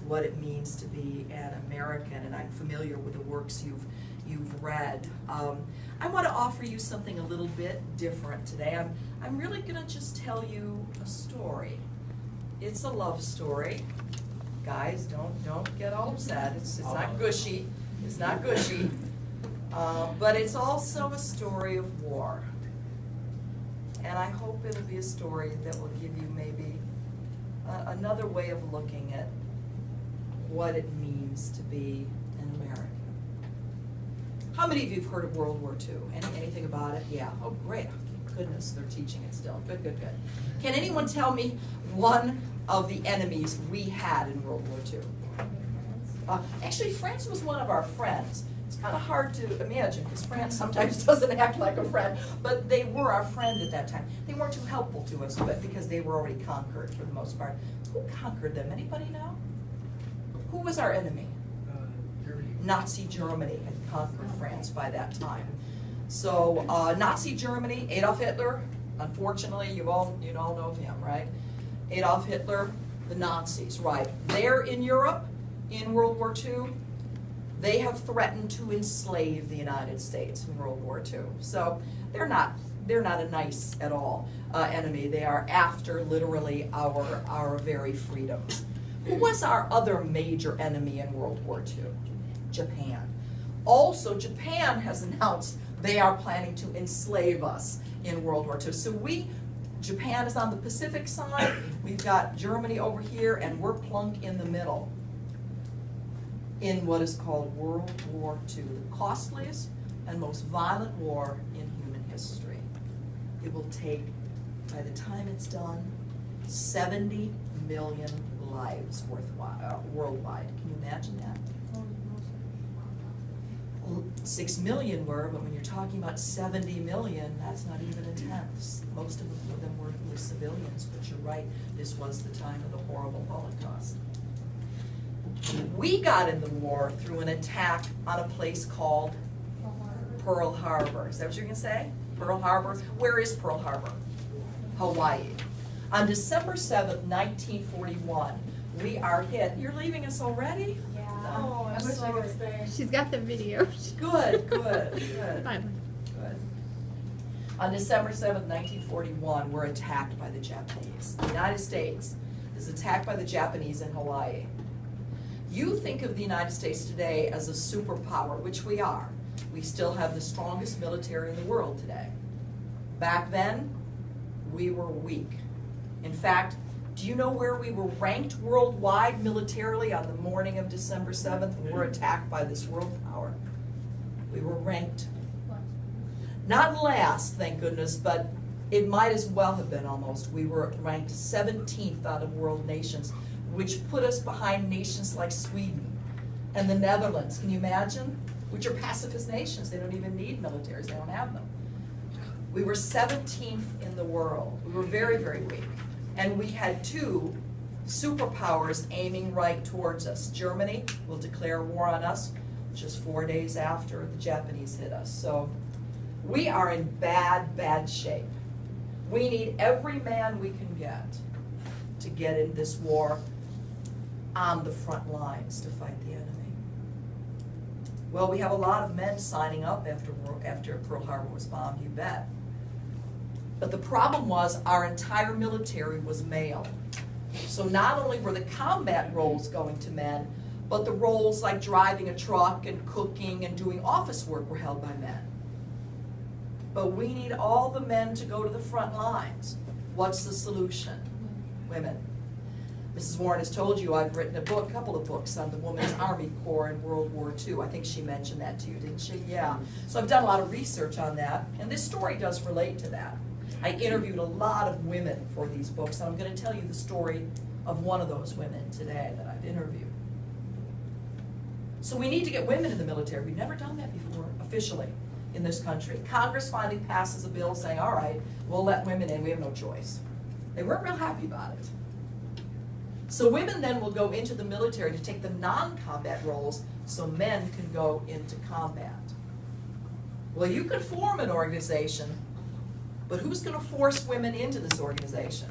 what it means to be an American, and I'm familiar with the works you've read. I want to offer you something a little bit different today. I'm really going to just tell you a story. It's a love story. Guys, don't get all upset. It's not gushy. It's not gushy. But it's also a story of war. And I hope it'll be a story that will give you maybe another way of looking at what it means to be an American. How many of you have heard of World War II? Anything about it? Yeah. Oh, great. Goodness, they're teaching it still. Good, good, good. Can anyone tell me one of the enemies we had in World War II? Actually, France was one of our friends. It's kind of hard to imagine because France sometimes doesn't act like a friend, but they were our friend at that time. They weren't too helpful to us, but because they were already conquered for the most part. Who conquered them? Anybody know? Who was our enemy? Germany. Nazi Germany had conquered France by that time. So Nazi Germany, Adolf Hitler, unfortunately you all know of him, right? Adolf Hitler, the Nazis, right? They're in Europe in World War II. They have threatened to enslave the United States in World War II. So they're not a nice at all enemy. They are after literally our very freedoms. Who was our other major enemy in World War II? Japan. Also, Japan has announced they are planning to enslave us in World War II. So Japan is on the Pacific side, we've got Germany over here, and we're plunk in the middle in what is called World War II, the costliest and most violent war in human history. It will take, by the time it's done, 70 million lives worldwide. Can you imagine that? 6 million were, but when you're talking about 70 million, that's not even a tenth. Most of them were civilians, but you're right, this was the time of the horrible Holocaust. We got in the war through an attack on a place called Pearl Harbor. Is that what you're going to say? Pearl Harbor? Where is Pearl Harbor? Hawaii. On December 7th, 1941, we are hit. You're leaving us already? Yeah. Oh, I'm I wish I could stay. She's got the video. Good, good, good. Finally. Good. On December 7th, 1941, we're attacked by the Japanese. The United States is attacked by the Japanese in Hawaii. You think of the United States today as a superpower, which we are. We still have the strongest military in the world today. Back then, we were weak. In fact, do you know where we were ranked worldwide militarily on the morning of December 7th when we're attacked by this world power? We were ranked, not last, thank goodness, but it might as well have been almost. We were ranked 17th out of world nations, which put us behind nations like Sweden and the Netherlands. Can you imagine? Which are pacifist nations. They don't even need militaries. They don't have them. We were 17th in the world. We were very, very weak. And we had two superpowers aiming right towards us. Germany will declare war on us just 4 days after the Japanese hit us. So we are in bad, bad shape. We need every man we can get in this war on the front lines to fight the enemy. Well, we have a lot of men signing up after Pearl Harbor was bombed, you bet. But the problem was our entire military was male. So not only were the combat roles going to men, but the roles like driving a truck and cooking and doing office work were held by men. But we need all the men to go to the front lines. What's the solution? Women. Mrs. Warren has told you I've written a couple of books on the Women's Army Corps in World War II. I think she mentioned that to you, didn't she? Yeah. So I've done a lot of research on that, and this story does relate to that. I interviewed a lot of women for these books, and I'm going to tell you the story of one of those women today that I've interviewed. So we need to get women in the military. We've never done that before, officially, in this country. Congress finally passes a bill saying, all right, we'll let women in. We have no choice. They weren't real happy about it. So women then will go into the military to take the non-combat roles so men can go into combat. Well, you could form an organization, but who's going to force women into this organization?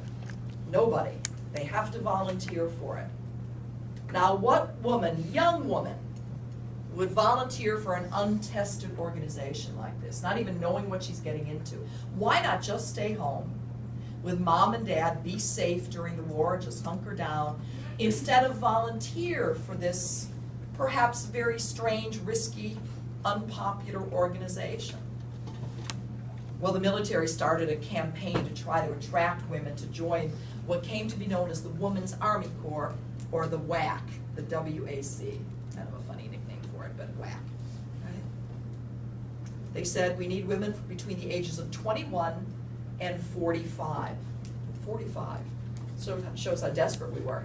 Nobody. They have to volunteer for it. Now, what woman, young woman, would volunteer for an untested organization like this, not even knowing what she's getting into? Why not just stay home with mom and dad, be safe during the war, just hunker down, instead of volunteer for this perhaps very strange, risky, unpopular organization? Well, the military started a campaign to try to attract women to join what came to be known as the Women's Army Corps, or the WAC, the W-A-C. Kind of a funny nickname for it, but WAC. Right? They said we need women between the ages of 21 and 45. 45. So it shows how desperate we were.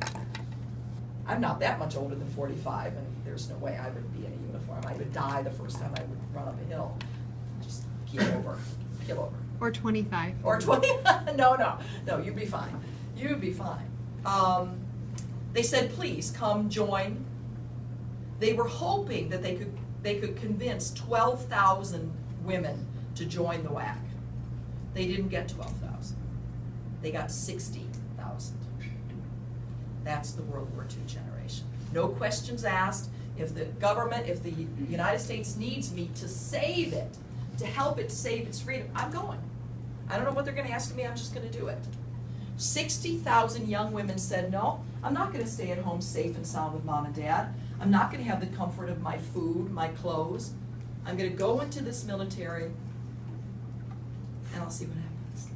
I'm not that much older than 45, and there's no way I would be in a uniform. I would die the first time I would run up a hill. Just keel over. Keel over. Or 25. Or 20. No, you'd be fine. You'd be fine. They said, please come join. They were hoping that they could convince 12,000 women to join the WAC. They didn't get 12,000. They got 60,000. That's the World War II generation. No questions asked. If the government, if the United States needs me to save it, to help it save its freedom, I'm going. I don't know what they're going to ask me, I'm just going to do it. 60,000 young women said, no, I'm not going to stay at home safe and sound with mom and dad. I'm not going to have the comfort of my food, my clothes. I'm going to go into this military, and I'll see what happens.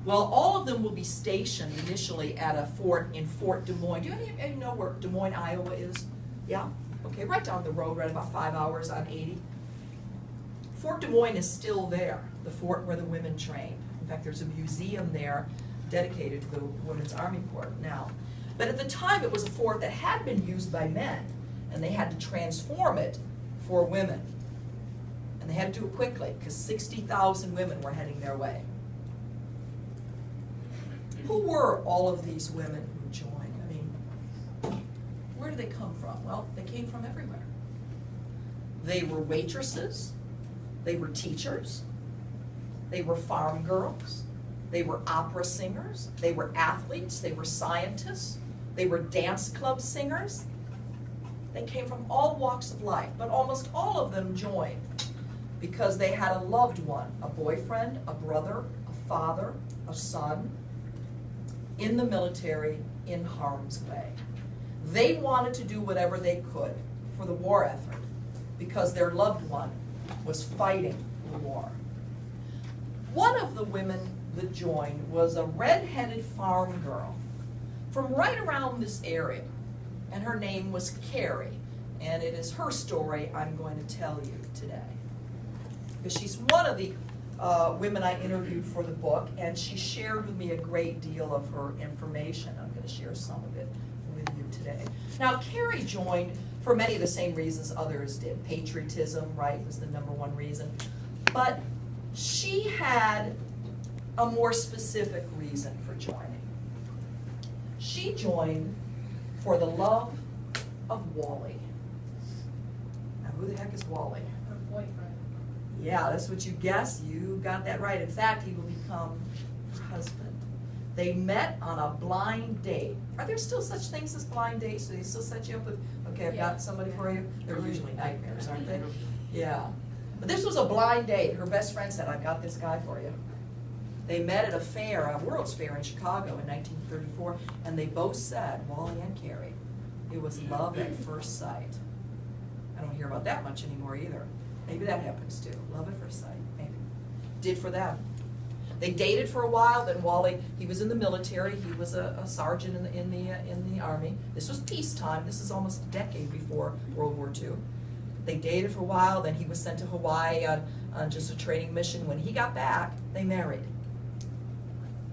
Well, all of them will be stationed initially at a fort in Fort Des Moines. Do you any know where Des Moines, Iowa is? Yeah? Okay, right down the road, right about 5 hours on 80. Fort Des Moines is still there, the fort where the women trained. In fact, there's a museum there dedicated to the Women's Army Corps now. But at the time, it was a fort that had been used by men, and they had to transform it for women. And they had to do it quickly, because 60,000 women were heading their way. Who were all of these women who joined? I mean, where did they come from? Well, they came from everywhere. They were waitresses, they were teachers, they were farm girls, they were opera singers, they were athletes, they were scientists, they were dance club singers. They came from all walks of life, but almost all of them joined because they had a loved one, a boyfriend, a brother, a father, a son, in the military in harm's way. They wanted to do whatever they could for the war effort because their loved one was fighting the war. One of the women that joined was a red-headed farm girl from right around this area, and her name was Carrie, and it is her story I'm going to tell you today. Because she's one of the women I interviewed for the book, and she shared with me a great deal of her information. I'm going to share some of it with you today. Now, Carrie joined for many of the same reasons others did. Patriotism, right, was the #1 reason. But she had a more specific reason for joining. She joined for the love of Wally. Now, who the heck is Wally? Her boyfriend. Yeah, that's what you guessed. You got that right. In fact, he will become her husband. They met on a blind date. Are there still such things as blind dates? Do they still set you up with, okay, I've got somebody for you? They're usually nightmares, aren't they? Yeah. But this was a blind date. Her best friend said, I've got this guy for you. They met at a fair, a World's Fair in Chicago in 1934, and they both said, Wally and Carrie, it was love at first sight. I don't hear about that much anymore either. Maybe that happens too. Love at first sight, maybe. Did for them. They dated for a while, then Wally, he was in the military, he was a sergeant in the Army. This was peacetime, this is almost a decade before World War II. They dated for a while, then he was sent to Hawaii on just a training mission. When he got back, they married.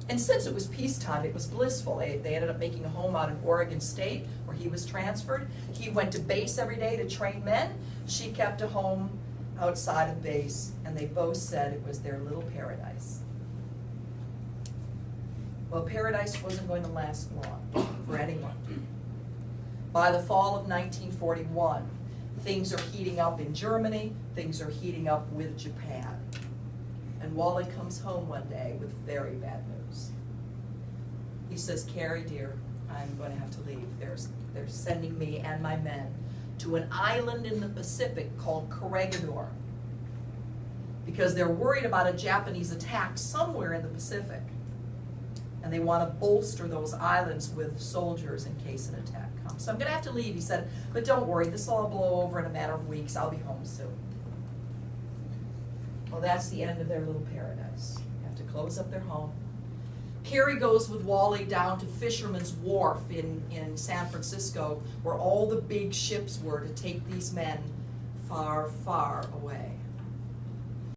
And since it was peacetime, it was blissful. They ended up making a home out in Oregon State, where he was transferred. He went to base every day to train men. She kept a home outside of base, and they both said it was their little paradise. Well, paradise wasn't going to last long for anyone. By the fall of 1941, things are heating up in Germany, things are heating up with Japan. And Wally comes home one day with very bad news. He says, Carrie, dear, I'm going to have to leave. They're sending me and my men to an island in the Pacific called Corregidor, because they're worried about a Japanese attack somewhere in the Pacific. And they want to bolster those islands with soldiers in case an attack comes. So I'm going to have to leave, he said, but don't worry, this will all blow over in a matter of weeks. I'll be home soon. Well, that's the end of their little paradise. They have to close up their home. Carrie goes with Wally down to Fisherman's Wharf in San Francisco, where all the big ships were to take these men far, far away.